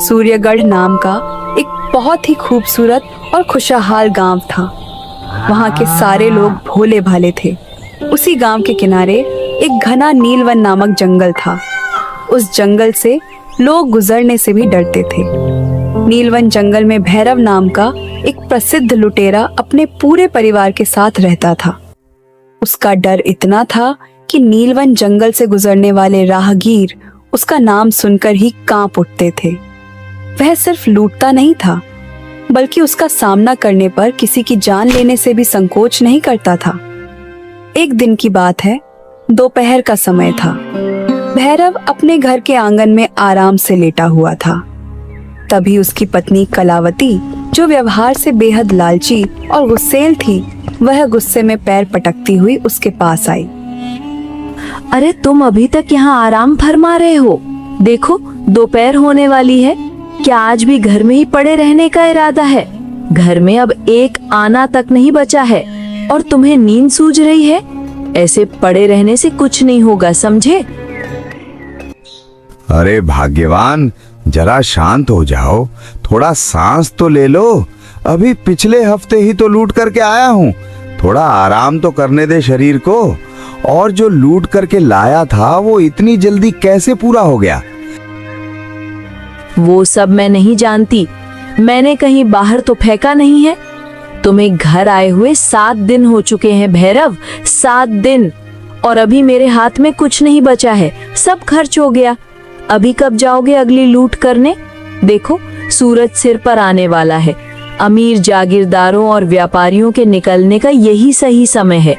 सूर्यगढ़ नाम का एक बहुत ही खूबसूरत और खुशहाल गांव था। वहां के सारे लोग भोले भाले थे। उसी गांव के किनारे एक घना नीलवन नामक जंगल था। उस जंगल से लोग गुजरने से भी डरते थे। नीलवन जंगल में भैरव नाम का एक प्रसिद्ध लुटेरा अपने पूरे परिवार के साथ रहता था। उसका डर इतना था कि नीलवन जंगल से गुजरने वाले राहगीर उसका नाम सुनकर ही कांप उठते थे। वह सिर्फ लूटता नहीं था, बल्कि उसका सामना करने पर किसी की जान लेने से भी संकोच नहीं करता था। एक दिन की बात है, दोपहर का समय था। भैरव अपने घर के आंगन में आराम से लेटा हुआ था। तभी उसकी पत्नी कलावती, जो व्यवहार से बेहद लालची और गुस्सैल थी, वह गुस्से में पैर पटकती हुई उसके पास आई। अरे तुम अभी तक यहाँ आराम फरमा रहे हो? देखो दोपहर होने वाली है। क्या आज भी घर में ही पड़े रहने का इरादा है? घर में अब एक आना तक नहीं बचा है और तुम्हें नींद सूझ रही है। ऐसे पड़े रहने से कुछ नहीं होगा, समझे? अरे भाग्यवान, जरा शांत हो जाओ, थोड़ा सांस तो ले लो। अभी पिछले हफ्ते ही तो लूट करके आया हूँ। थोड़ा आराम तो करने दे शरीर को। और जो लूट करके लाया था वो इतनी जल्दी कैसे पूरा हो गया? वो सब मैं नहीं जानती। मैंने कहीं बाहर तो फेंका नहीं है। तुम्हें घर आए हुए 7 दिन हो चुके हैं भैरव, 7 दिन। और अभी मेरे हाथ में कुछ नहीं बचा है, सब खर्च हो गया। अभी कब जाओगे अगली लूट करने? देखो सूरज सिर पर आने वाला है। अमीर जागीरदारों और व्यापारियों के निकलने का यही सही समय है।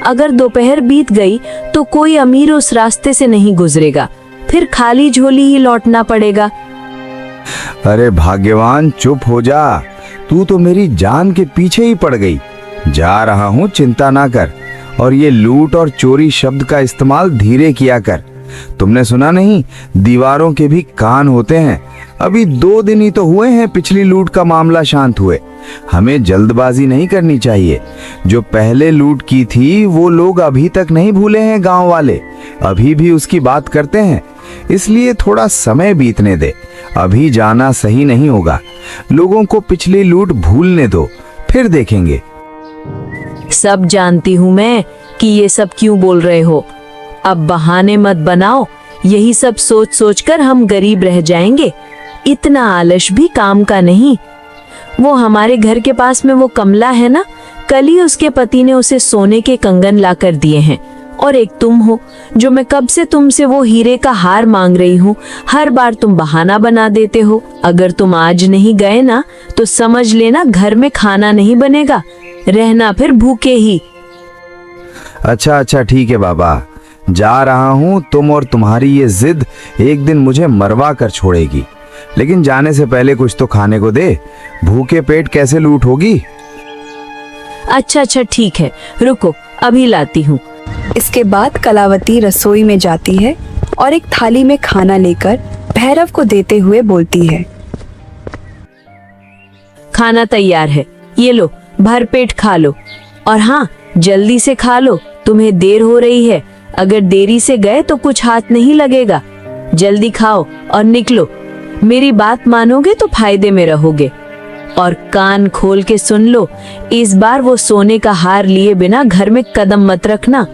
अगर दोपहर बीत गई तो कोई अमीर उस रास्ते से नहीं गुजरेगा, फिर खाली झोली ही लौटना पड़ेगा। अरे भाग्यवान, चुप हो जा। तू तो मेरी जान के पीछे ही पड़ गई। जा रहा हूँ, चिंता ना कर। और ये लूट और चोरी शब्द का इस्तेमाल धीरे किया कर। तुमने सुना नहीं, दीवारों के भी कान होते हैं। अभी 2 दिन ही तो हुए हैं पिछली लूट का मामला शांत हुए। हमें जल्दबाजी नहीं करनी चाहिए। जो पहले लूट की थी वो लोग अभी तक नहीं भूले हैं। गांव वाले अभी भी उसकी बात करते हैं। इसलिए थोड़ा समय बीतने दे। अभी जाना सही नहीं होगा। लोगों को पिछली लूट भूलने दो, फिर देखेंगे। सब जानती हूँ मैं कि ये सब क्यों बोल रहे हो। अब बहाने मत बनाओ। यही सब सोच सोच कर हम गरीब रह जाएंगे। इतना आलस भी काम का नहीं। वो हमारे घर के पास में वो कमला है ना, कल ही उसके पति ने उसे सोने के कंगन ला कर दिए हैं। और एक तुम हो जो मैं कब से तुमसे वो हीरे का हार मांग रही हूँ। हर बार तुम बहाना बना देते हो। अगर तुम आज नहीं गए ना तो समझ लेना घर में खाना नहीं बनेगा, रहना फिर भूखे ही। अच्छा ठीक है बाबा, जा रहा हूँ। तुम और तुम्हारी ये जिद एक दिन मुझे मरवा कर छोड़ेगी। लेकिन जाने से पहले कुछ तो खाने को दे। भूखे पेट कैसे लूट होगी? अच्छा ठीक है, रुको अभी लाती हूँ। इसके बाद कलावती रसोई में जाती है और एक थाली में खाना लेकर भैरव को देते हुए बोलती है, खाना तैयार है, ये लो भरपेट खा लो। और हाँ, जल्दी से खा लो, तुम्हें देर हो रही है। अगर देरी से गए तो कुछ हाथ नहीं लगेगा। जल्दी खाओ और निकलो। मेरी बात मानोगे तो फायदे में रहोगे। और कान खोल के सुन लो, इस बार वो सोने का हार लिए बिना घर में कदम मत रखना।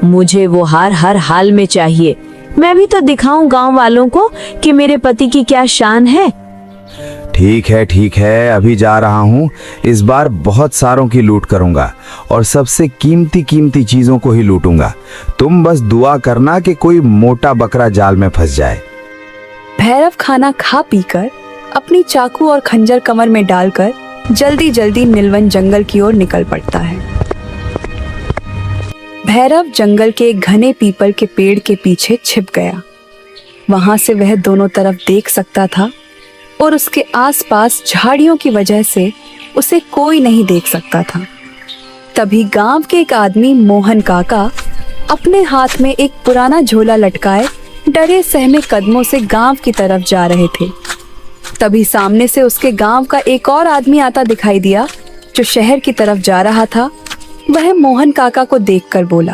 मुझे वो हार हर हाल में चाहिए। मैं भी तो दिखाऊं गांव वालों को कि मेरे पति की क्या शान है। ठीक है, अभी जा रहा हूँ। इस बार बहुत सारों की लूट करूंगा और सबसे कीमती चीजों को ही लूटूंगा। तुम बस दुआ करना कि कोई मोटा बकरा जाल में फंस जाए। भैरव खाना खा पीकर अपनी चाकू और खंजर कमर में डालकर जल्दी नीलवन जंगल की ओर निकल पड़ता है। भैरव जंगल के एक घने पीपल के पेड़ के पीछे छिप गया। वहां से वह दोनों तरफ देख सकता था और उसके आसपास झाड़ियों की वजह से उसे कोई नहीं देख सकता था। तभी गांव के एक आदमी मोहन काका अपने हाथ में एक पुराना झोला लटकाए डरे सहमे कदमों से गांव की तरफ जा रहे थे। तभी सामने से उसके गांव का एक और आदमी आता दिखाई दिया जो शहर की तरफ जा रहा था। वह मोहन काका को देखकर बोला,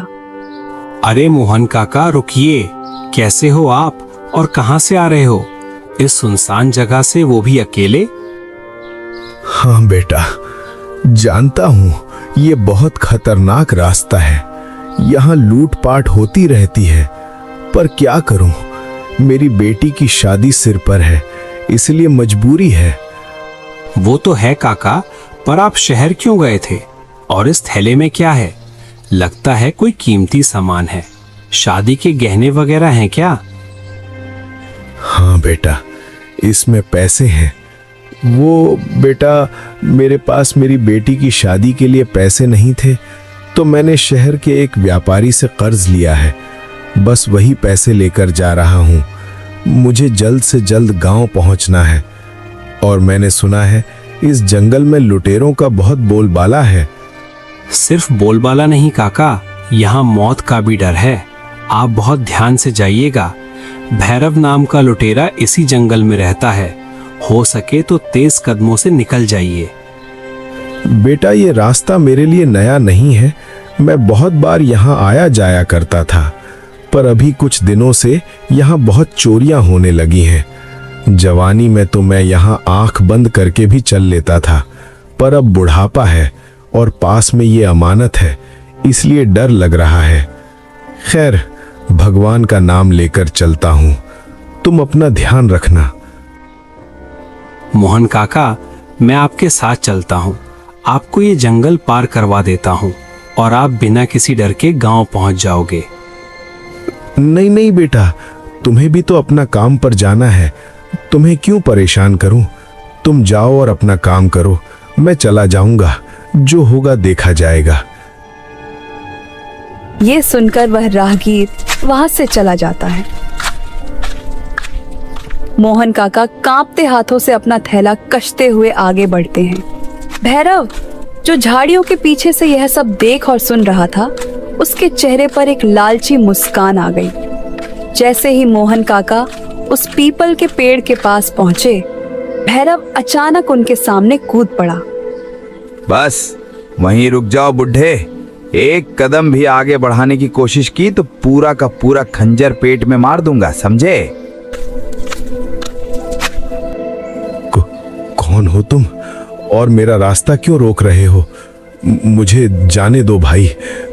अरे मोहन काका रुकिए, कैसे हो आप और कहां से आ रहे हो? इस सुनसान जगह से, वो भी अकेले? हाँ बेटा, जानता हूँ ये बहुत खतरनाक रास्ता है। यहाँ लूटपाट होती रहती है, पर क्या करूँ, मेरी बेटी की शादी सिर पर है, इसलिए मजबूरी है। वो तो है काका, पर आप शहर क्यों गए थे? और इस थैले में क्या है? लगता है कोई कीमती सामान है। शादी के गहने वगैरह हैं क्या? हाँ बेटा, इसमें पैसे हैं। वो बेटा, मेरे पास मेरी बेटी की शादी के लिए पैसे नहीं थे, तो मैंने शहर के एक व्यापारी से कर्ज लिया है। बस वही पैसे लेकर जा रहा हूँ। मुझे जल्द से जल्द गांव पहुंचना है, और मैंने सुना है इस जंगल में लुटेरों का बहुत बोलबाला है। सिर्फ बोलबाला नहीं काका, यहाँ मौत का भी डर है। आप बहुत ध्यान से जाइएगा। भैरव नाम का लुटेरा इसी जंगल में रहता है। हो सके तो तेज कदमों से निकल जाइए। बेटा, ये रास्ता मेरे लिए नया नहीं है। मैं बहुत बार यहाँ आया जाया करता था, पर अभी कुछ दिनों से यहाँ बहुत चोरियां होने लगी हैं। जवानी में तो मैं यहाँ आंख बंद करके भी चल लेता था, पर अब बुढ़ापा है और पास में ये अमानत है, इसलिए डर लग रहा है। खैर, भगवान का नाम लेकर चलता हूँ। तुम अपना ध्यान रखना। मोहन काका, मैं आपके साथ चलता हूँ। आपको ये जंगल पार करवा देता हूँ और आप बिना किसी डर के गांव पहुंच जाओगे। नहीं नहीं बेटा, तुम्हें भी तो अपना काम पर जाना है। तुम्हें क्यों परेशान करूं? तुम जाओ और अपना काम करो, मैं चला जाऊंगा। जो होगा देखा जाएगा। ये सुनकर वह राहगीर वहां से चला जाता है। मोहन काका कांपते हाथों से अपना थैला कसते हुए आगे बढ़ते हैं। भैरव, जो झाड़ियों के पीछे से यह सब देख और सुन रहा था, उसके चेहरे पर एक लालची मुस्कान आ गई। जैसे ही मोहन काका उस पीपल के पेड़ के पास पहुंचे, भैरव अचानक उनके सामने कूद पड़ा। बस वहीं रुक जाओ बुढ़े। एक कदम भी आगे बढ़ाने की कोशिश की तो पूरा का पूरा खंजर पेट में मार दूंगा, समझे? कौन हो तुम और मेरा रास्ता क्यों रोक रहे हो? मुझे जाने दो भाई,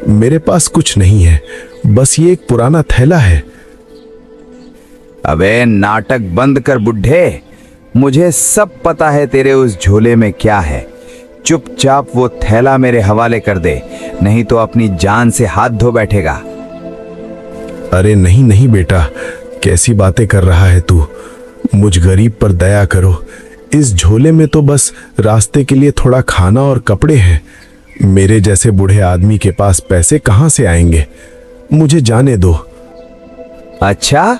मेरे पास कुछ नहीं है, बस ये एक पुराना थैला है। अबे नाटक बंद कर बुढ़े, मुझे सब पता है तेरे उस झोले में क्या है। चुपचाप वो थैला मेरे हवाले कर दे, नहीं तो अपनी जान से हाथ धो बैठेगा। अरे नहीं नहीं बेटा, कैसी बातें कर रहा है तू? मुझ गरीब पर दया करो। इस झोले में तो बस रास्ते के लिए थोड़ा खाना और कपड़े हैं। मेरे जैसे बूढ़े आदमी के पास पैसे कहां से आएंगे? मुझे जाने दो। अच्छा,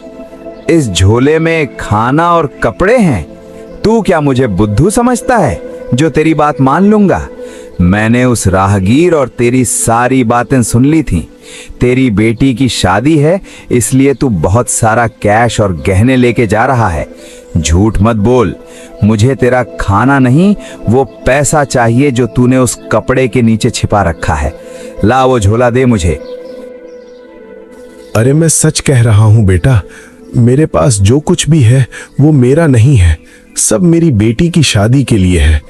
इस झोले में खाना और कपड़े हैं? तू क्या मुझे बुद्धू समझता है जो तेरी बात मान लूंगा? मैंने उस राहगीर और तेरी सारी बातें सुन ली थी। तेरी बेटी की शादी है, इसलिए तू बहुत सारा कैश और गहने लेके जा रहा है। झूठ मत बोल। मुझे तेरा खाना नहीं, वो पैसा चाहिए जो तूने उस कपड़े के नीचे छिपा रखा है। ला वो झोला दे मुझे। अरे मैं सच कह रहा हूं बेटा, मेरे पास जो कुछ भी है वो मेरा नहीं है, सब मेरी बेटी की शादी के लिए है।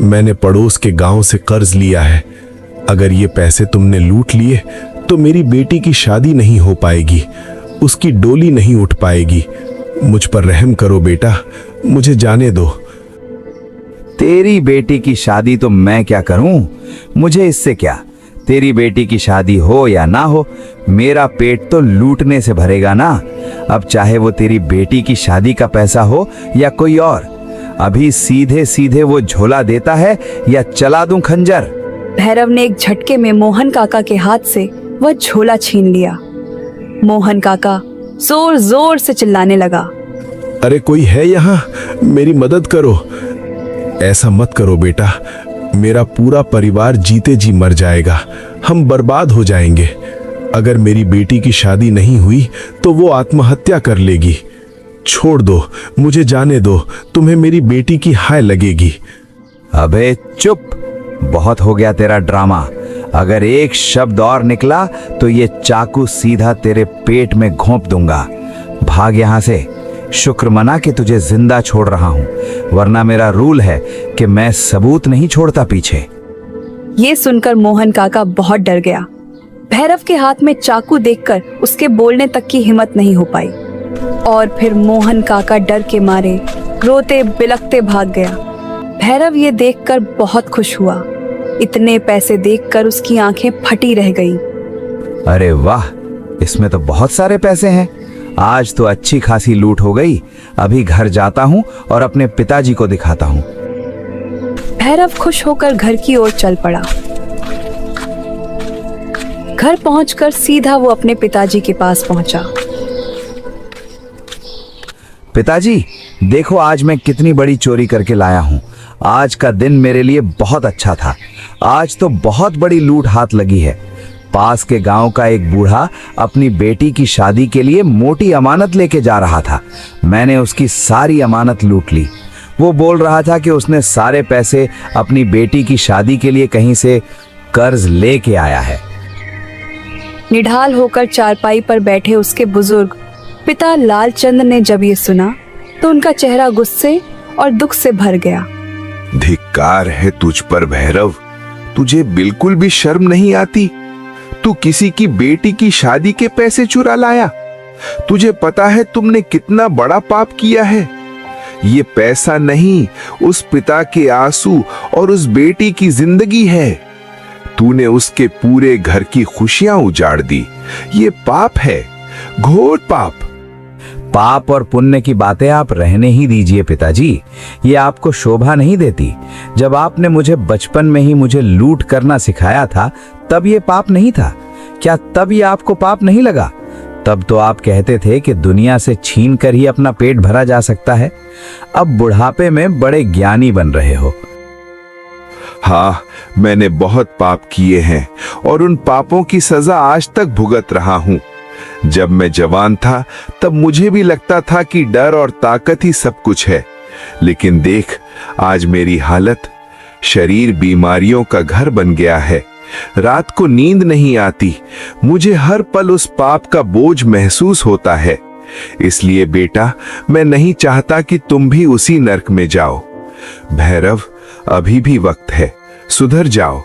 मैंने पड़ोस के गांव से कर्ज लिया है। अगर ये पैसे तुमने लूट लिए तो मेरी बेटी की शादी नहीं हो पाएगी, उसकी डोली नहीं उठ पाएगी। मुझ पर रहम करो बेटा, मुझे जाने दो। तेरी बेटी की शादी तो मैं क्या करूं? मुझे इससे क्या? तेरी बेटी की शादी हो या ना हो, मेरा पेट तो लूटने से भरेगा ना। अब चाहे वो तेरी बेटी की शादी का पैसा हो या कोई और, अभी सीधे सीधे वो झोला देता है या चला दूं खंजर। भैरव ने एक झटके में मोहन काका के हाथ से वह झोला छीन लिया। मोहन काका जोर जोर से चिल्लाने लगा। अरे कोई है यहाँ? मेरी मदद करो। ऐसा मत करो बेटा, मेरा पूरा परिवार जीते जी मर जाएगा, हम बर्बाद हो जाएंगे। अगर मेरी बेटी की शादी नहीं हुई तो वो आत्महत्या कर लेगी। छोड़ दो, मुझे जाने दो, तुम्हें मेरी बेटी की हाय लगेगी। अबे चुप, बहुत हो गया तेरा ड्रामा। अगर एक शब्द और निकला तो ये चाकू सीधा तेरे पेट में घोंप दूंगा। भाग यहाँ से। शुक्र मना कि तुझे जिंदा छोड़ रहा हूँ, वरना मेरा रूल है कि मैं सबूत नहीं छोड़ता पीछे। ये सुनकर मोहन काका बहुत डर गया। भैरव के हाथ में चाकू देखकर उसके बोलने तक की हिम्मत नहीं हो पाई। और फिर मोहन काका डर के मारे रोते बिलखते भाग गया। भैरव ये देखकर बहुत खुश हुआ। इतने पैसे देखकर उसकी आंखें फटी रह गईं। अरे वाह, इसमें तो बहुत सारे पैसे हैं। आज तो अच्छी खासी लूट हो गई। अभी घर जाता हूँ और अपने पिताजी को दिखाता हूँ। भैरव खुश होकर घर की ओर चल पड़ा। घर पहुंचकर सीधा वो अपने पिताजी के पास पहुंचा। पिताजी, देखो आज मैं कितनी बड़ी चोरी करके लाया हूँ। आज का दिन मेरे लिए बहुत अच्छा था। आज तो बहुत बड़ी लूट हाथ लगी है। पास के गांव का एक बूढ़ा अपनी बेटी की शादी के लिए मोटी अमानत लेके जा रहा था। मैंने उसकी सारी अमानत लूट ली। वो बोल रहा था कि उसने सारे पैसे अपनी बेटी की शादी के लिए कहीं से कर्ज लेके आया है। निढाल होकर चारपाई पर बैठे उसके बुजुर्ग पिता लालचंद ने जब ये सुना तो उनका चेहरा गुस्से और दुख से भर गया। धिक्कार है तुझ पर भैरव, तुझे बिल्कुल भी शर्म नहीं आती। तू किसी की बेटी की शादी के पैसे चुरा लाया। तुझे पता है तुमने कितना बड़ा पाप किया है। ये पैसा नहीं, उस पिता के आंसू और उस बेटी की जिंदगी है। तूने उसके पूरे घर की खुशियां उजाड़ दी। ये पाप है, घोर पाप। पाप और पुण्य की बातें आप रहने ही दीजिए पिताजी। ये आपको शोभा नहीं देती। जब आपने मुझे बचपन में ही मुझे लूट करना सिखाया था तब ये पाप नहीं था क्या? तब ये आपको पाप नहीं लगा? तब तो आप कहते थे कि दुनिया से छीन कर ही अपना पेट भरा जा सकता है। अब बुढ़ापे में बड़े ज्ञानी बन रहे हो। हाँ, मैंने बहुत पाप किए हैं और उन पापों की सजा आज तक भुगत रहा हूँ। जब मैं जवान था तब मुझे भी लगता था कि डर और ताकत ही सब कुछ है। लेकिन देख, आज मेरी हालत, शरीर बीमारियों का घर बन गया है। रात को नींद नहीं आती। मुझे हर पल उस पाप का बोझ महसूस होता है। इसलिए बेटा, मैं नहीं चाहता कि तुम भी उसी नर्क में जाओ। भैरव, अभी भी वक्त है, सुधर जाओ।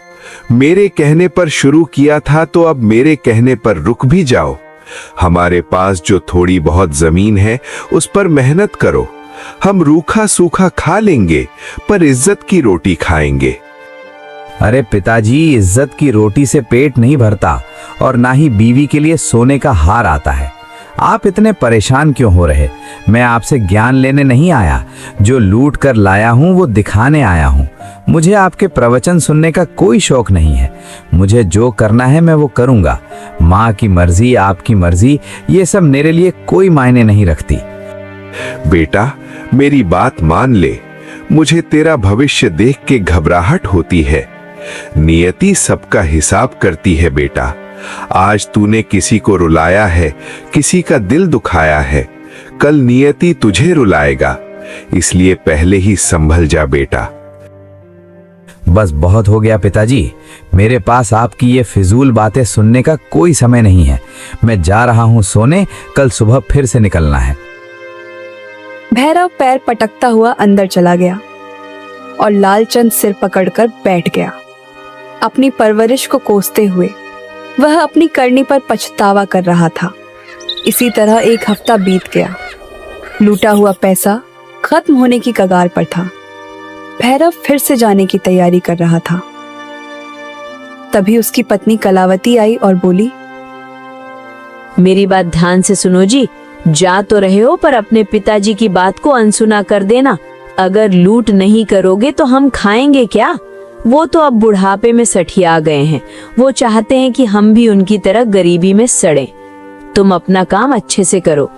मेरे कहने पर शुरू किया था तो अब मेरे कहने पर रुक भी जाओ। हमारे पास जो थोड़ी बहुत जमीन है उस पर मेहनत करो। हम रूखा सूखा खा लेंगे पर इज्जत की रोटी खाएंगे। अरे पिताजी, इज्जत की रोटी से पेट नहीं भरता और ना ही बीवी के लिए सोने का हार आता है। आप इतने परेशान क्यों हो रहे? मैं आपसे ज्ञान लेने नहीं आया। जो लूट कर लाया हूँ वो दिखाने आया हूँ। मुझे आपके प्रवचन सुनने का कोई शौक नहीं है। मुझे जो करना है मैं वो करूँगा। माँ की मर्जी, आपकी मर्जी, ये सब मेरे लिए कोई मायने नहीं रखती। बेटा, मेरी बात मान ले। मुझे तेरा भविष्य देख के घबराहट होती है। नियति सबका हिसाब करती है बेटा। आज तूने किसी को रुलाया है, किसी का दिल दुखाया है। कल नियति तुझे रुलाएगा। इसलिए पहले ही संभल जा बेटा। बस बहुत हो गया पिताजी। मेरे पास आपकी ये फिजूल बातें सुनने का कोई समय नहीं है। मैं जा रहा हूँ सोने। कल सुबह फिर से निकलना है। भैरव पैर पटकता हुआ अंदर चला गया और लालचंद सिर पकड़कर बैठ गया। अपनी परवरिश को कोसते हुए वह अपनी करनी पर पछतावा कर रहा था। इसी तरह एक हफ्ता बीत गया। लूटा हुआ पैसा खत्म होने की कगार पर था। भैरव फिर से जाने की तैयारी कर रहा था। तभी उसकी पत्नी कलावती आई और बोली, मेरी बात ध्यान से सुनो जी। जा तो रहे हो पर अपने पिताजी की बात को अनसुना कर देना। अगर लूट नहीं करोगे तो हम खाएंगे क्या? वो तो अब बुढ़ापे में सठिया गए हैं। वो चाहते हैं कि हम भी उनकी तरह गरीबी में सड़ें। तुम अपना काम अच्छे से करो।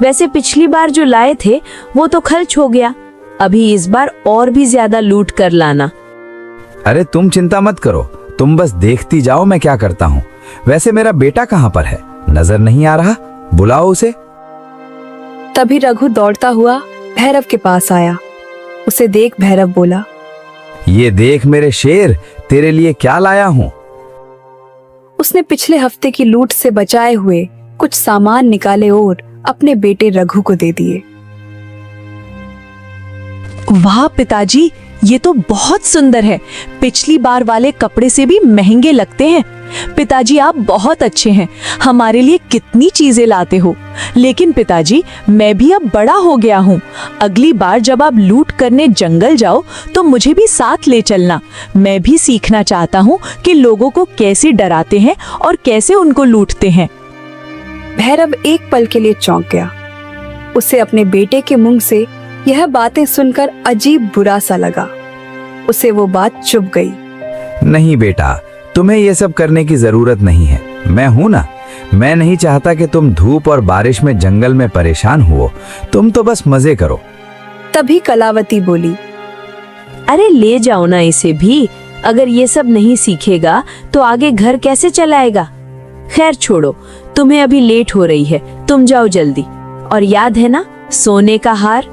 वैसे पिछली बार जो लाए थे वो तो खर्च हो गया। अभी इस बार और भी ज्यादा लूट कर लाना। अरे तुम चिंता मत करो, तुम बस देखती जाओ मैं क्या करता हूँ। वैसे मेरा बेटा कहाँ पर है? नजर नहीं आ रहा, बुलाओ उसे। तभी रघु दौड़ता हुआ भैरव के पास आया। उसे देख भैरव बोला, ये देख मेरे शेर, तेरे लिए क्या लाया हूँ। उसने पिछले हफ्ते की लूट से बचाए हुए कुछ सामान निकाले और अपने बेटे रघु को दे दिए। वाह पिताजी, ये तो बहुत सुंदर है। पिछली बार वाले कपड़े से भी महंगे लगते हैं। पिताजी आप बहुत अच्छे हैं, हमारे लिए कितनी चीजें लाते हो। लेकिन पिताजी मैं भी अब बड़ा हो गया हूँ। अगली बार जब आप लूट करने जंगल जाओ तो मुझे भी साथ ले चलना। मैं भी सीखना चाहता हूँ कि लोगों को कैसे डराते हैं और कैसे उनको लूटते हैं। भैरव एक पल के लिए चौंक गया। उसे अपने बेटे के मुंह से यह बातें सुनकर अजीब बुरा सा लगा। उसे वो बात चुभ गई। नहीं बेटा, तुम्हें ये सब करने की जरूरत नहीं है। मैं हूं ना। मैं नहीं चाहता कि तुम धूप और बारिश में जंगल में परेशान हुओ। तुम तो बस मजे करो। तभी कलावती बोली, अरे ले जाओ ना इसे भी। अगर ये सब नहीं सीखेगा तो आगे घर कैसे चलाएगा। खैर छोड़ो, तुम्हें अभी लेट हो रही है, तुम जाओ जल्दी। और याद है ना सोने का हार।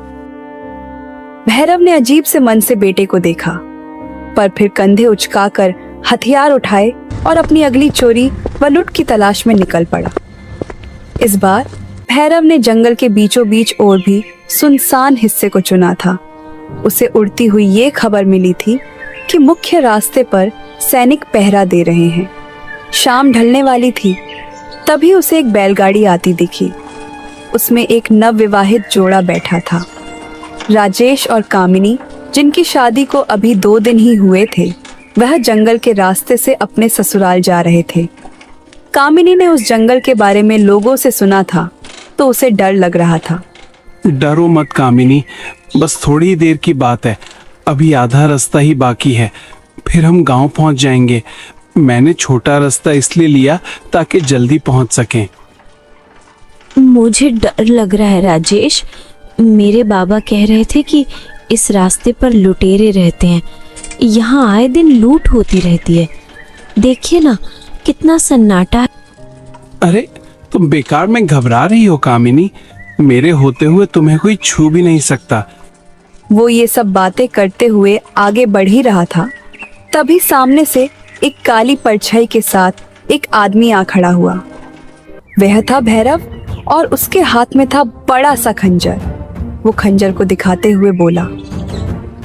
भैरव ने अजीब से मन से बेटे को देखा, पर फिर कंधे उचकाकर हथियार उठाए और अपनी अगली चोरी व लूट की तलाश में निकल पड़ा। इस बार भैरव ने जंगल के बीचों बीच और भी सुनसान हिस्से को चुना था। उसे उड़ती हुई ये खबर मिली थी कि मुख्य रास्ते पर सैनिक पहरा दे रहे हैं। शाम ढलने वाली थी, तभी उसे एक बैलगाड़ी आती दिखी। उसमें एक नवविवाहित जोड़ा बैठा था। राजेश और कामिनी, जिनकी शादी को अभी 2 दिन ही हुए थे, वह जंगल के रास्ते से अपने ससुराल जा रहे थे। कामिनी ने उस जंगल के बारे में लोगों से सुना था, तो उसे डर लग रहा था। डरो मत कामिनी, बस थोड़ी ही देर की बात है। अभी आधा रास्ता ही बाकी है, फिर हम गांव पहुंच जाएंगे। मैंने छोटा रास्ता इसलिए लिया ताकि जल्दी पहुंच सकें। मुझे डर लग रहा है राजेश। मेरे बाबा कह रहे थे कि इस रास्ते पर लुटेरे रहते हैं। यहाँ आए दिन लूट होती रहती है। देखिए ना कितना सन्नाटा है। अरे तुम बेकार में घबरा रही हो कामिनी। मेरे होते हुए तुम्हें कोई छू भी नहीं सकता। वो ये सब बातें करते हुए आगे बढ़ ही रहा था, तभी सामने से एक काली परछाई के साथ एक आदमी आ खड़ा हुआ। वह था भैरव और उसके हाथ में था बड़ा सा खंजर। वो खंजर को दिखाते हुए बोला,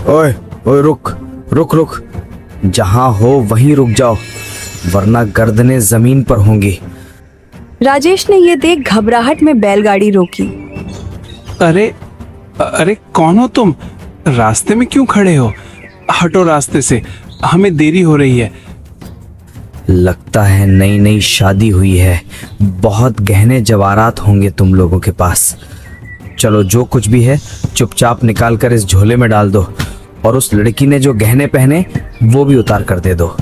ओए ओए रुक रुक रुक, जहां हो वहीं रुक जाओ, वरना गर्दनें जमीन पर होंगी। राजेश ने ये देख घबराहट में बैलगाड़ी रोकी। अरे अरे कौन हो तुम? रास्ते में क्यों खड़े हो? हटो रास्ते से, हमें देरी हो रही है। लगता है नई नई शादी हुई है। बहुत गहने जवारात होंगे तुम लोगों के पास। चलो जो कुछ भी है चुपचाप निकाल कर इस झोले में डाल दो, और उस लड़की ने जो गहने पहने वो भी उतार कर दे दो।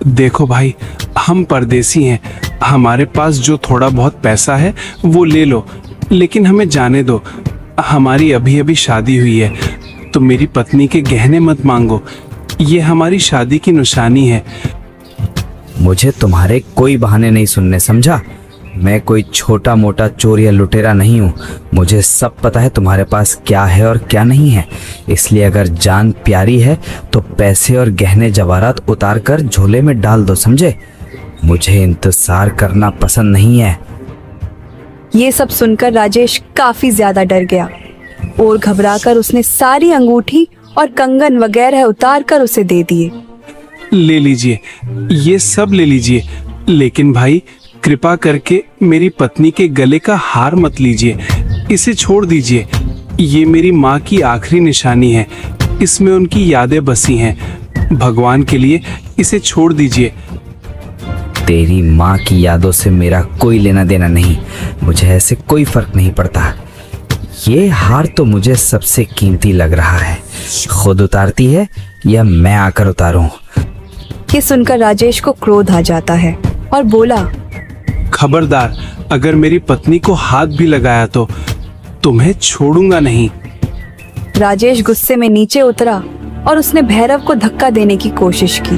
देखो भाई, हम परदेसी हैं। हमारे पास जो थोड़ा बहुत पैसा है वो ले लो, लेकिन हमें जाने दो। हमारी अभी अभी शादी हुई है, तो मेरी पत्नी के गहने मत मांगो। ये हमारी शादी की निशानी है। मुझे तुम्हारे कोई बहाने नहीं सुनने, समझा? मैं कोई छोटा मोटा चोर या लुटेरा नहीं हूँ। मुझे सब पता है तुम्हारे पास क्या है और क्या नहीं है। इसलिए अगर जान प्यारी है तो पैसे और गहने जवाहरात उतार कर झोले में डाल दो, समझे? मुझे इंतजार करना पसंद नहीं है। ये सब सुनकर राजेश काफी ज्यादा डर गया और घबराकर उसने सारी अंगूठी और कंगन वगैरह उतार कर उसे दे दिए। ले लीजिए, ये सब ले लीजिए, लेकिन भाई कृपा करके मेरी पत्नी के गले का हार मत लीजिए। इसे छोड़ दीजिए। ये मेरी माँ की आखिरी निशानी है। इसमें उनकी यादें बसी हैं। भगवान के लिए इसे छोड़ दीजिए। तेरी माँ की यादों से मेरा कोई लेना देना नहीं। मुझे ऐसे कोई फर्क नहीं पड़ता। ये हार तो मुझे सबसे कीमती लग रहा है। खुद उतारती है या मैं आकर उतारूं? ये सुनकर राजेश को क्रोध आ जाता है और बोला, खबरदार, अगर मेरी पत्नी को हाथ भी लगाया तो तुम्हें छोड़ूंगा नहीं। राजेश गुस्से में नीचे उतरा और उसने भैरव को धक्का देने की कोशिश की।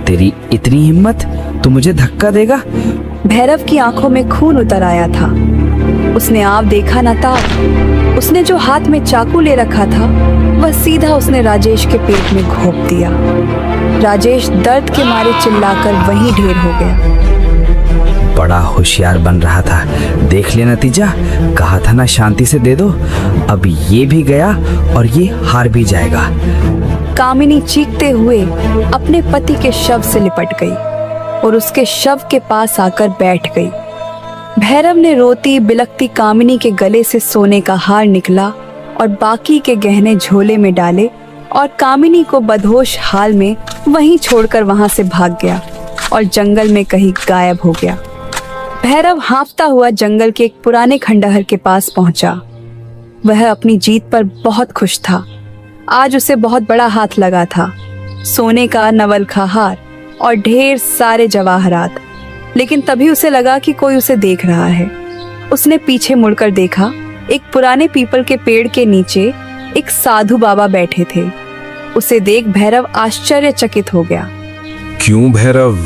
तेरी इतनी हिम्मत, तू मुझे धक्का देगा? भैरव की आंखों में खून उतर आया था। उसने आप देखा न था। उसने जो हाथ में चाकू ले रखा था वह सीधा उसने राजेश के पेट में घोंप दिया। राजेश दर्द के मारे चिल्लाकर वहीं ढेर हो गया। बड़ा होशियार बन रहा था। देख ले नतीजा, कहा था ना शांति से दे दो। अब ये भी गया और ये हार भी जाएगा। कामिनी चीखते हुए अपने पति के शव से लिपट गई और उसके शव के पास आकर बैठ गई। भैरव ने रोती बिलखती कामिनी के गले से सोने का हार निकला और बाकी के गहने झोले में डाले और कामिनी को बदहोश हाल में वहीं छोड़कर वहां से भाग गया और जंगल में कहीं गायब हो गया। भैरव हाँफता हुआ जंगल के एक पुराने खंडहर के पास पहुंचा। वह अपनी जीत पर बहुत खुश था। आज उसे बहुत बड़ा हाथ लगा था, सोने का नवलखा हार और ढेर सारे जवाहरात। लेकिन तभी उसे लगा कि कोई उसे देख रहा है। उसने पीछे मुड़कर देखा, एक पुराने पीपल के पेड़ के नीचे एक साधु बाबा बैठे थे। उसे देख भैरव आश्चर्यचकित हो गया। क्यों भैरव,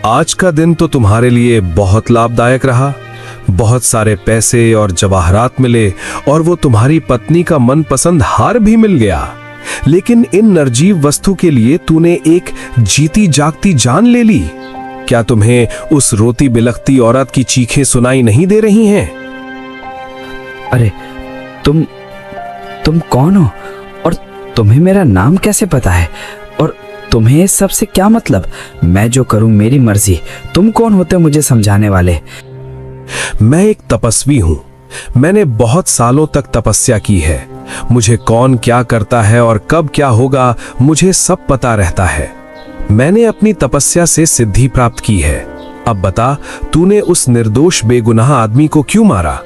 आज का दिन तो तुम्हारे लिए बहुत लाभदायक रहा। बहुत सारे पैसे और जवाहरात मिले और वो तुम्हारी पत्नी का मनपसंद हार भी मिल गया। लेकिन इन निर्जीव वस्तु के लिए तूने एक जीती जागती जान ले ली। क्या तुम्हें उस रोती बिलखती औरत की चीखें सुनाई नहीं दे रही हैं? अरे तुम कौन हो और तुम्हें मेरा नाम कैसे पता है? और तुम्हें इस सब से क्या मतलब? मैं जो करूं मेरी मर्जी। तुम कौन होते मुझे समझाने वाले? मैं एक तपस्वी हूं। मैंने बहुत सालों तक तपस्या की है। मुझे कौन क्या करता है और कब क्या होगा मुझे सब पता रहता है। मैंने अपनी तपस्या से सिद्धि प्राप्त की है। अब बता, तूने उस निर्दोष बेगुनाह आदमी को क्यों मारा?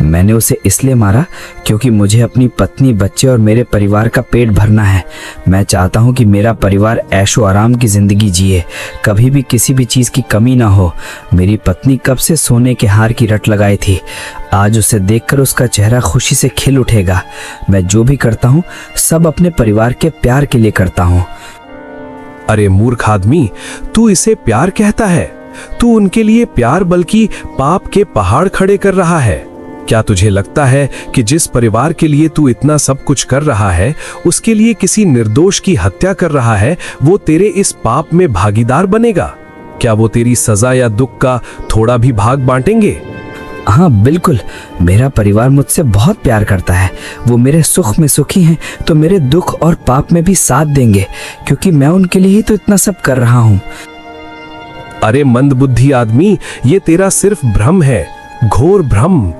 मैंने उसे इसलिए मारा क्योंकि मुझे अपनी पत्नी, बच्चे और मेरे परिवार का पेट भरना है। मैं चाहता हूँ कि मेरा परिवार ऐशो आराम की जिंदगी जिए, कभी भी किसी भी चीज की कमी ना हो। मेरी पत्नी कब से सोने के हार की रट लगाई थी। आज उसे देखकर उसका चेहरा खुशी से खिल उठेगा। मैं जो भी करता हूँ सब अपने परिवार के प्यार के लिए करता हूँ। अरे मूर्ख आदमी, तू इसे प्यार कहता है? तू उनके लिए प्यार बल्कि पाप के पहाड़ खड़े कर रहा है। क्या तुझे लगता है कि जिस परिवार के लिए तू इतना सब कुछ कर रहा है, उसके लिए किसी निर्दोष की हत्या कर रहा है, वो तेरे इस पाप में भागीदार बनेगा? क्या वो तेरी सजा या दुख का थोड़ा भी भाग बांटेंगे? हाँ बिल्कुल, मेरा परिवार मुझसे बहुत प्यार करता है। वो मेरे सुख में सुखी हैं तो मेरे दुख और पाप में भी साथ देंगे, क्योंकि मैं उनके लिए ही तो इतना सब कर रहा हूँ। अरे मंदबुद्धि आदमी, ये तेरा सिर्फ भ्रम है, घोर भ्रम।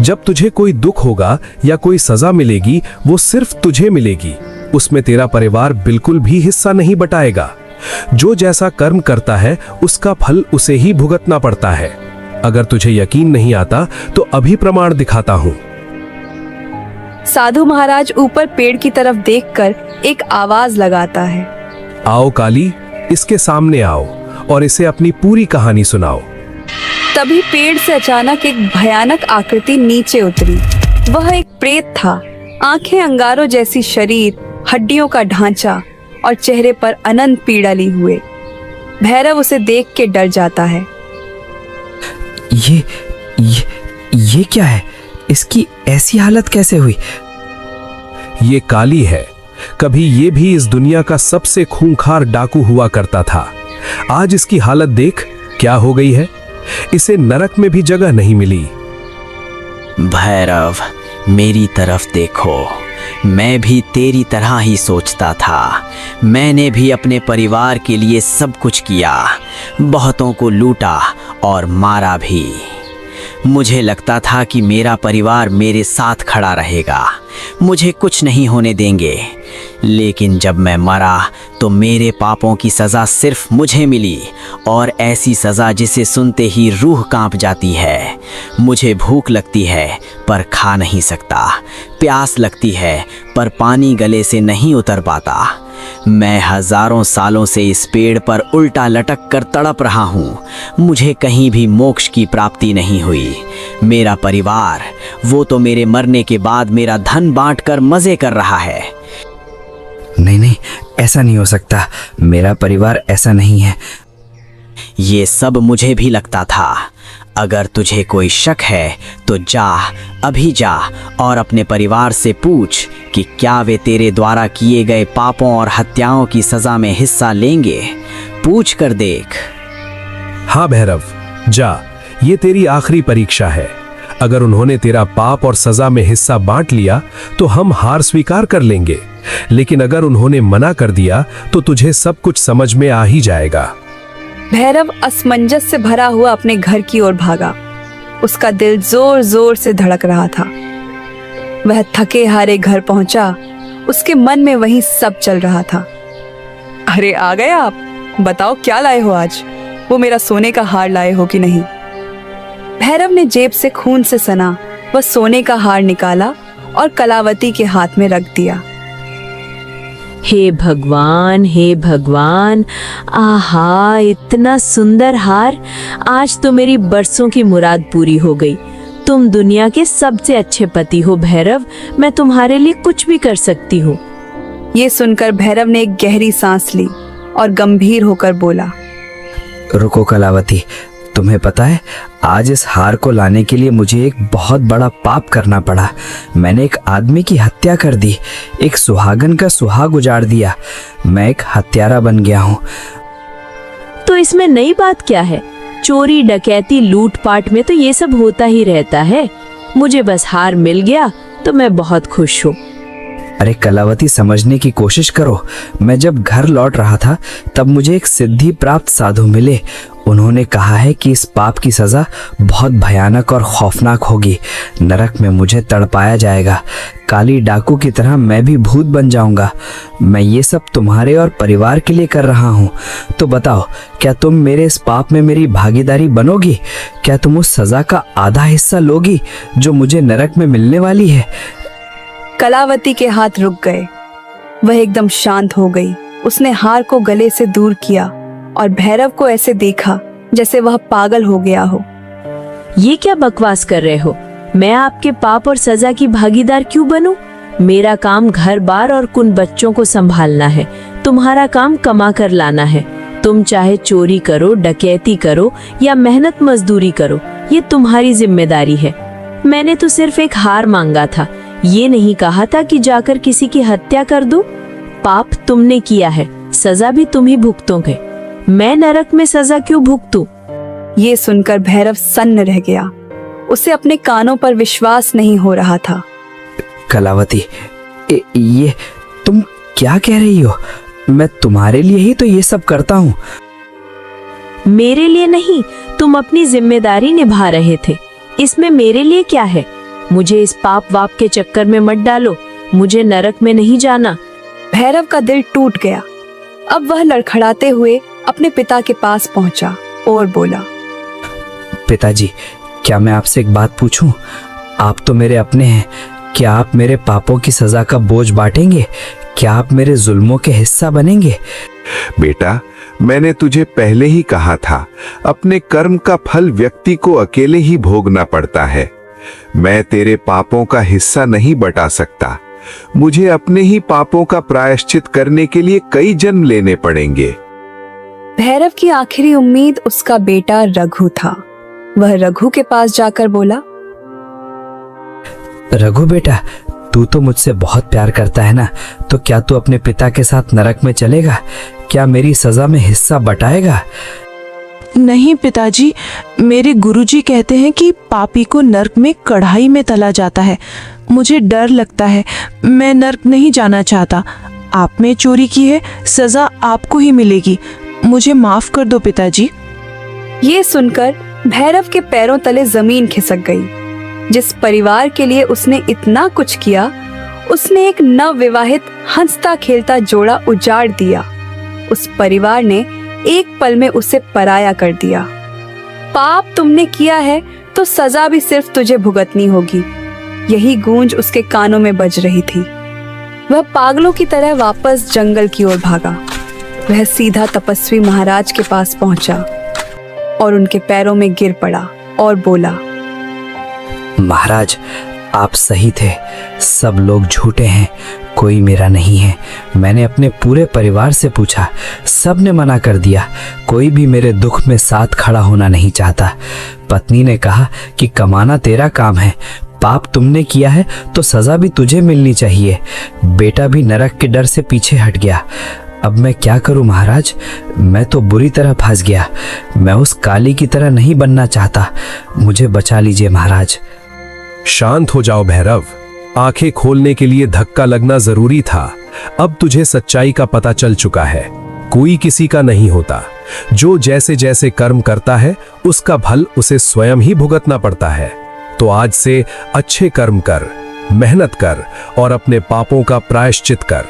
जब तुझे कोई दुख होगा या कोई सजा मिलेगी, वो सिर्फ तुझे मिलेगी। उसमें तेरा परिवार बिल्कुल भी हिस्सा नहीं बटाएगा। जो जैसा कर्म करता है उसका फल उसे ही भुगतना पड़ता है। अगर तुझे यकीन नहीं आता तो अभी प्रमाण दिखाता हूँ। साधु महाराज ऊपर पेड़ की तरफ देखकर एक आवाज लगाता है। आओ काली, इसके सामने आओ और इसे अपनी पूरी कहानी सुनाओ। तभी पेड़ से अचानक एक भयानक आकृति नीचे उतरी। वह एक प्रेत था। आंखें अंगारों जैसी शरीर, हड्डियों का ढांचा और चेहरे पर अनंत पीड़ा ली हुए। भैरव उसे देख के डर जाता है। ये क्या है? इसकी ऐसी हालत कैसे हुई? ये काली है। कभी ये भी इस दुनिया का सबसे खूंखार डाकू हुआ करता था। आज इसकी हालत देख क्या हो गई है। इसे नरक में भी जगह नहीं मिली। भैरव, मेरी तरफ देखो। मैं भी तेरी तरह ही सोचता था। मैंने भी अपने परिवार के लिए सब कुछ किया, बहुतों को लूटा और मारा भी। मुझे लगता था कि मेरा परिवार मेरे साथ खड़ा रहेगा, मुझे कुछ नहीं होने देंगे। लेकिन जब मैं मरा तो मेरे पापों की सज़ा सिर्फ मुझे मिली, और ऐसी सज़ा जिसे सुनते ही रूह कांप जाती है। मुझे भूख लगती है पर खा नहीं सकता, प्यास लगती है पर पानी गले से नहीं उतर पाता। मैं हजारों सालों से इस पेड़ पर उल्टा लटक कर तड़प रहा हूँ। मुझे कहीं भी मोक्ष की प्राप्ति नहीं हुई। मेरा परिवार, वो तो मेरे मरने के बाद मेरा धन बांटकर मजे कर रहा है। नहीं, ऐसा नहीं हो सकता। मेरा परिवार ऐसा नहीं है। ये सब मुझे भी लगता था। अगर तुझे कोई शक है तो जा, अभी जा और अपने परिवार से पूछ कि क्या वे तेरे द्वारा किए गए पापों और हत्याओं की सजा में हिस्सा लेंगे। पूछ कर देख। हाँ भैरव, जा, ये तेरी आखिरी परीक्षा है। अगर उन्होंने तेरा पाप और सजा में हिस्सा बांट लिया तो हम हार स्वीकार कर लेंगे, लेकिन अगर उन्होंने मना कर दिया तो तुझे सब कुछ समझ में आ ही जाएगा। भैरव असमंजस से भरा हुआ अपने घर की ओर भागा। उसका दिल जोर जोर से धड़क रहा था। वह थके हारे घर पहुंचा। उसके मन में वही सब चल रहा था। अरे आ गए आप, बताओ क्या लाए हो आज? वो मेरा सोने का हार लाए हो कि नहीं? भैरव ने जेब से खून से सना वह सोने का हार निकाला और कलावती के हाथ में रख दिया। हे भगवान, आहा, इतना सुंदर हार। आज तो मेरी बरसों की मुराद पूरी हो गई। तुम दुनिया के सबसे अच्छे पति हो भैरव, मैं तुम्हारे लिए कुछ भी कर सकती हूँ। ये सुनकर भैरव ने एक गहरी सांस ली और गंभीर होकर बोला, रुको कलावती, तुम्हें पता है आज इस हार को लाने के लिए मुझे एक बहुत बड़ा पाप करना पड़ा। मैंने एक आदमी की हत्या कर दी, एक सुहागन का सुहाग उजाड़ दिया। मैं एक हत्यारा बन गया हूँ। तो इसमें नई बात क्या है? चोरी, डकैती, लूटपाट में तो ये सब होता ही रहता है। मुझे बस हार मिल गया तो मैं बहुत खुश हूँ। अरे कलावती, समझने की कोशिश करो। मैं जब घर लौट रहा था तब मुझे एक सिद्धि प्राप्त साधु मिले। उन्होंने कहा है कि इस पाप की सजा बहुत भयानक और खौफनाक होगी। नरक में मुझे तड़पाया जाएगा। काली डाकू की तरह मैं भी भूत बन जाऊंगा। मैं ये सब तुम्हारे और परिवार के लिए कर रहा हूँ। तो बताओ, क्या तुम मेरे इस पाप में मेरी भागीदारी बनोगी? क्या तुम उस सजा का आधा हिस्सा लोगी जो मुझे नरक में मिलने वाली है? कलावती के हाथ रुक गए। वह एकदम शांत हो गई। उसने हार को गले से दूर किया और भैरव को ऐसे देखा जैसे वह पागल हो गया हो। ये क्या बकवास कर रहे हो? मैं आपके पाप और सजा की भागीदार क्यों बनूं? मेरा काम घर बार और कुन बच्चों को संभालना है। तुम्हारा काम कमा कर लाना है। तुम चाहे चोरी करो, डकैती करो या मेहनत मजदूरी करो, ये तुम्हारी जिम्मेदारी है। मैंने तो सिर्फ एक हार मांगा था, ये नहीं कहा था कि जाकर किसी की हत्या कर दूं। पाप तुमने किया है, सजा भी तुम ही भुगतोगे। मैं नरक में सजा क्यों भुगतूं? ये सुनकर भैरव सन्न रह गया। उसे अपने कानों पर विश्वास नहीं हो रहा था। कलावती, ये तुम क्या कह रही हो? मैं तुम्हारे लिए ही तो ये सब करता हूँ। मेरे लिए नहीं, तुम अपनी जिम्मेदारी निभा रहे थे। इसमें मेरे लिए क्या है? मुझे इस पाप वाप के चक्कर में मत डालो। मुझे नरक में नहीं जाना। भैरव का दिल टूट गया। अब वह लड़खड़ाते हुए अपने पिता के पास पहुंचा और बोला, पिताजी, क्या मैं आपसे एक बात पूछूं? आप तो मेरे अपने हैं। क्या आप मेरे पापों की सजा का बोझ बांटेंगे? क्या आप मेरे जुल्मों के हिस्सा बनेंगे? बेटा, मैंने तुझे पहले ही कहा था, अपने कर्म का फल व्यक्ति को अकेले ही भोगना पड़ता है। मैं तेरे पापों का हिस्सा नहीं बटा सकता। मुझे अपने ही पापों का प्रायश्चित करने के लिए कई जन्म लेने पड़ेंगे। भैरव की आखिरी उम्मीद उसका बेटा रघु था। वह रघु के पास जाकर बोला, रघु बेटा, तू तो मुझसे बहुत प्यार करता है ना, तो क्या तू अपने पिता के साथ नरक में चलेगा? क्या मेरी सजा में हिस्सा बटाएगा? नहीं पिताजी, मेरे गुरुजी कहते हैं कि पापी को नर्क में कढ़ाई में तला जाता है। मुझे डर लगता है, मैं नर्क नहीं जाना चाहता। आपने चोरी की है, सजा आपको ही मिलेगी। मुझे माफ कर दो पिताजी। ये सुनकर भैरव के पैरों तले जमीन खिसक गई। जिस परिवार के लिए उसने इतना कुछ किया, उसने एक नवविवाहित हंसता खेलता जोड़ा उजाड़ दिया। उस परिवार ने एक पल में उसे पराया कर दिया। पाप तुमने किया है तो सजा भी सिर्फ तुझे भुगतनी होगी। यही गूंज उसके कानों में बज रही थी। वह पागलों की तरह वापस जंगल की ओर भागा। वह सीधा तपस्वी महाराज के पास पहुंचा और उनके पैरों में गिर पड़ा और बोला, महाराज, आप सही थे। सब लोग झूठे हैं, कोई मेरा नहीं है। मैंने अपने पूरे परिवार से पूछा, सब ने मना कर दिया। कोई भी मेरे दुख में साथ खड़ा होना नहीं चाहता। पत्नी ने कहा कि कमाना तेरा काम है, पाप तुमने किया है तो सजा भी तुझे मिलनी चाहिए। बेटा भी नरक के डर से पीछे हट गया। अब मैं क्या करूं महाराज? मैं तो बुरी तरह फंस गया। मैं उस काली की तरह नहीं बनना चाहता। मुझे बचा लीजिए महाराज। शांत हो जाओ भैरव। आंखें खोलने के लिए धक्का लगना जरूरी था। अब तुझे सच्चाई का पता चल चुका है। कोई किसी का नहीं होता। जो जैसे जैसे कर्म करता है उसका फल उसे स्वयं ही भुगतना पड़ता है। तो आज से अच्छे कर्म कर, मेहनत कर और अपने पापों का प्रायश्चित कर।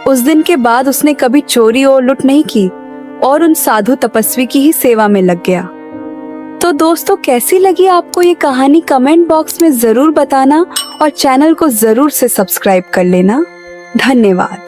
उस दिन के बाद उसने कभी चोरी और लूट नहीं की और उन साधु तपस्वी की ही सेवा में लग गया। तो दोस्तों, कैसी लगी आपको ये कहानी कमेंट बॉक्स में जरूर बताना और चैनल को जरूर से सब्सक्राइब कर लेना। धन्यवाद।